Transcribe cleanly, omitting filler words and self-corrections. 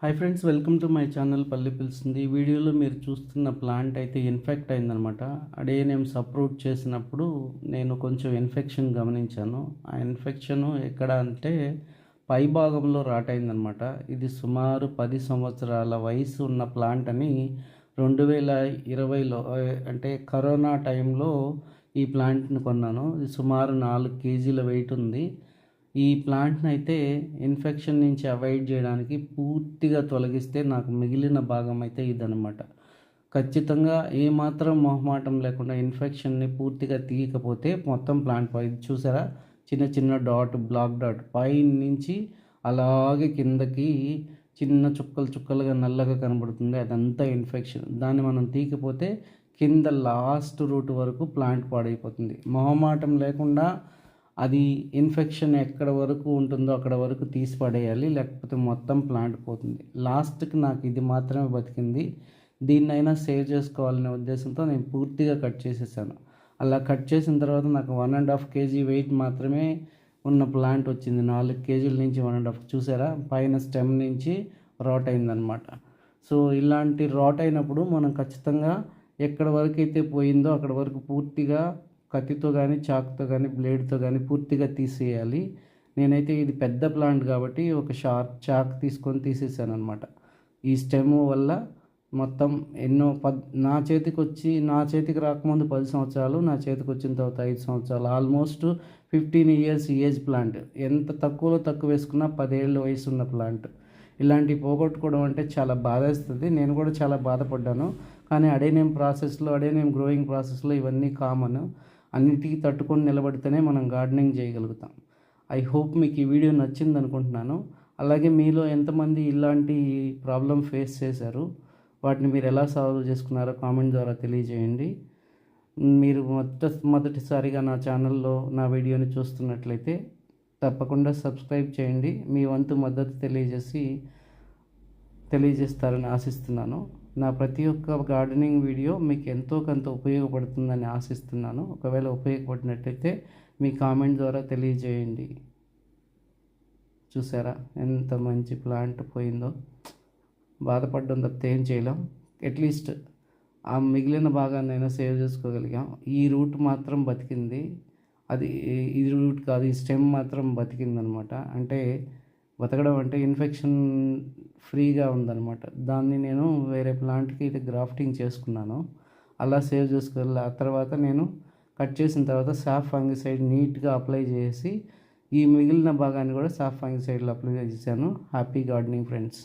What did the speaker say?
Hi friends, welcome to my channel పల్లి పిలుస్తుంది. ఈ వీడియోలో మీరు చూస్తున్న ప్లాంట్ అయితే ఇన్ఫెక్ట్ అయిందనమాట. అడేనియం సప్రూట్ చేసినప్పుడు నేను కొంచెం ఇన్ఫెక్షన్ గమనించాను. ఆ ఇన్ఫెక్షన్ ఎక్కడ అంటే పై భాగంలో రాటైందనమాట. ఇది సుమారు 10 సంవత్సరాల వయసు ఉన్న ప్లాంట్ అని 2020లో అంటే కరోనా టైంలో ఈ ప్లాంట్ని కొన్నాను. ఇది సుమారు 4 కేజీల వెయిట్ ఉంది. ఈ ప్లాంట్ని అయితే ఇన్ఫెక్షన్ నుంచి అవాయిడ్ చేయడానికి పూర్తిగా తొలగిస్తే నాకు మిగిలిన భాగం అయితే ఇదనమాట. ఖచ్చితంగా ఏమాత్రం మొహమాటం లేకుండా ఇన్ఫెక్షన్ని పూర్తిగా తీయకపోతే మొత్తం ప్లాంట్ ఇది చూసారా, చిన్న చిన్న డాట్, బ్లాక్ డాట్ పై నుంచి అలాగే కిందకి చిన్న చుక్కలు చుక్కలుగా నల్లగా కనబడుతుంది. అదంతా ఇన్ఫెక్షన్. దాన్ని మనం తీయకపోతే కింద లాస్ట్ రూట్ వరకు ప్లాంట్ పాడైపోతుంది. మొహమాటం లేకుండా అది ఇన్ఫెక్షన్ ఎక్కడ వరకు ఉంటుందో అక్కడ వరకు తీసి పడేయాలి, లేకపోతే మొత్తం ప్లాంట్ పోతుంది. లాస్ట్కి నాకు ఇది మాత్రమే బతికింది. దీన్నైనా సేవ్ చేసుకోవాలనే ఉద్దేశంతో నేను పూర్తిగా కట్ చేసేసాను. అలా కట్ చేసిన తర్వాత నాకు 1.5 కేజీ వెయిట్ మాత్రమే ఉన్న ప్లాంట్ వచ్చింది. 4 కేజీల నుంచి 1.5 చూసారా, పైన స్టెమ్ నుంచి రాట్ అయిందనమాట. సో ఇలాంటి రాట్ అయినప్పుడు మనం ఖచ్చితంగా ఎక్కడ వరకు అయితే పోయిందో అక్కడ వరకు పూర్తిగా కత్తితో కానీ, చాకుతో కానీ, బ్లేడ్తో కానీ పూర్తిగా తీసేయాలి. నేనైతే ఇది పెద్ద ప్లాంట్ కాబట్టి ఒక షార్ప్ చాక్ తీసుకొని తీసేసాను అనమాట. ఈ స్టెమ్ వల్ల మొత్తం నా చేతికి రాకముందు 10 సంవత్సరాలు, నా చేతికి వచ్చిన తర్వాత 5 సంవత్సరాలు, ఆల్మోస్ట్ 15 ఇయర్స్ ఏజ్ ప్లాంట్. ఎంత తక్కువలో తక్కువ వేసుకున్నా 10 ఏళ్ళ వయసు ఉన్న ప్లాంట్. ఇలాంటివి పోగొట్టుకోవడం అంటే చాలా బాధేస్తుంది. నేను కూడా చాలా బాధపడ్డాను. కానీ అడేనియం గ్రోయింగ్ ప్రాసెస్లో ఇవన్నీ కామన్. అన్నిటికీ తట్టుకొని నిలబడితేనే మనం గార్డెనింగ్ చేయగలుగుతాం. ఐ హోప్ మీకు ఈ వీడియో నచ్చింది అనుకుంటున్నాను. అలాగే మీలో ఎంతమంది ఇలాంటి ప్రాబ్లం ఫేస్ చేశారు, వాటిని మీరు ఎలా సాల్వ్ చేసుకున్నారో కామెంట్ ద్వారా తెలియజేయండి. మీరు మొదటిసారిగా నా ఛానల్లో నా వీడియోని చూస్తున్నట్లయితే తప్పకుండా సబ్స్క్రైబ్ చేయండి. మీ వంతు మద్దతు తెలియజేస్తారని ఆశిస్తున్నాను. నా ప్రతి ఒక్క గార్డెనింగ్ వీడియో మీకు ఎంతో కొంత ఉపయోగపడుతుందని ఆశిస్తున్నాను. ఒకవేళ ఉపయోగపడినట్టయితే మీ కామెంట్ ద్వారా తెలియజేయండి. చూసారా ఎంత మంచి ప్లాంట్ పోయిందో. బాధపడడం తప్పితే ఏం చేయలేం. అట్లీస్ట్ ఆ మిగిలిన భాగాన్నైనా సేవ్ చేసుకోగలిగాం. ఈ రూట్ మాత్రం బతికింది. ఇది రూట్ కాదు, ఈ స్టెమ్ మాత్రం బతికిందనమాట. అంటే బతకడం అంటే ఇన్ఫెక్షన్ ఫ్రీగా ఉందన్నమాట. దాన్ని నేను వేరే ప్లాంట్కి ఇది గ్రాఫ్టింగ్ చేసుకున్నాను. అలా సేవ్ చేసుకోవాలి. ఆ తర్వాత నేను కట్ చేసిన తర్వాత సాఫ్ ఫంగిసైడ్ నీట్గా అప్లై చేసి ఈ మిగిలిన భాగాన్ని కూడా సాఫ్ ఫంగిసైడ్లో అప్లై చేశాను. Happy gardening friends.